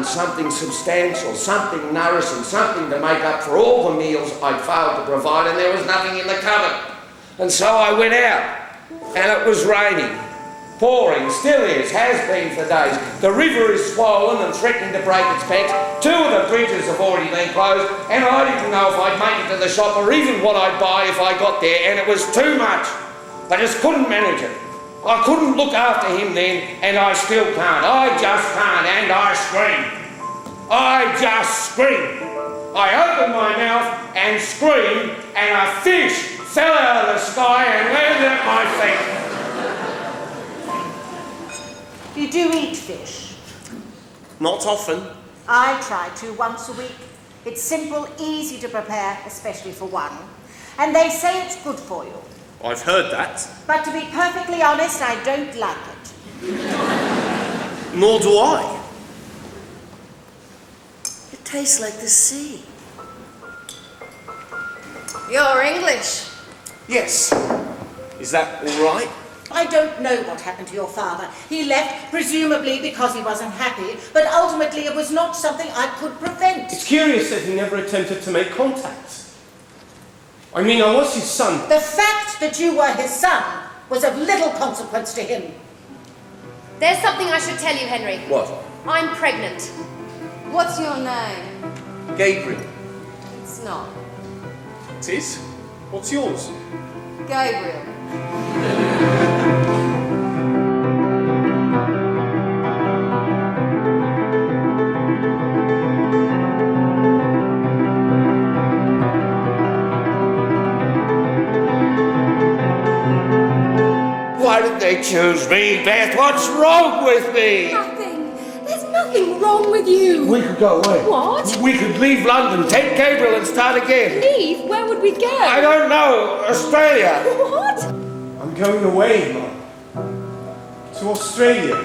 garden something substantial, something nourishing, something to make up for all the meals I'd failed to provide, and there was nothing in the cupboard. And so I went out, and it was raining. Pouring, still is, has been for days. The river is swollen and threatening to break its banks. 2 of the bridges have already been closed, and I didn't know if I'd make it to the shop or even what I'd buy if I got there, and it was too much. I just couldn't manage it. I couldn't look after him then, and I still can't. I just can't, and I scream. I just scream. I opened my mouth and screamed, and a fish fell out of the sky and landed at my feet. You do eat fish? Not often. I try to once a week. It's simple, easy to prepare, especially for one. And they say it's good for you. I've heard that. But to be perfectly honest, I don't like it. Nor do I. It tastes like the sea. You're English. Yes. Is that all right? I don't know what happened to your father. He left, presumably because he wasn't happy, but ultimately it was not something I could prevent. It's curious that he never attempted to make contact. I mean, I was his son. The fact that you were his son was of little consequence to him. There's something I should tell you, Henry. What? I'm pregnant. What's your name? Gabriel. It's not. It is? What's yours? Gabriel. Why did they choose me, Beth? What's wrong with me? Nothing. There's nothing wrong with you. We could go away. What? We could leave London, take Gabriel and start again. Leave? Where would we go? I don't know. Australia. What? I'm going away, Mum. To Australia.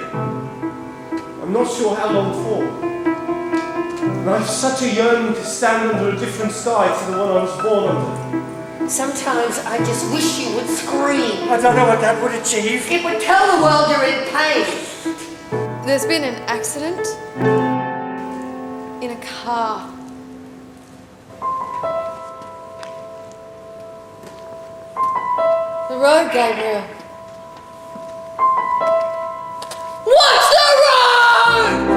I'm not sure how long for. And I've such a yearning to stand under a different sky to the one I was born under. Sometimes I just wish you would scream. I don't know what that would achieve. It would tell the world you're in pain. There's been an accident in a car. The road, Gabriel. Watch the road!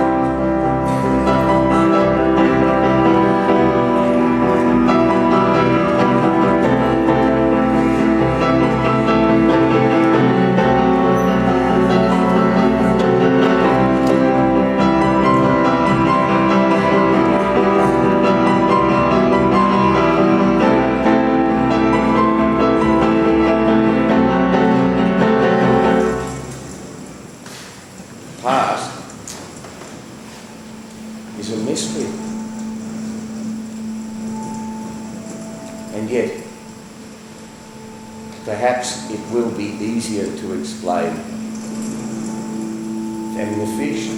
Past is a mystery. And yet, perhaps it will be easier to explain than the fish.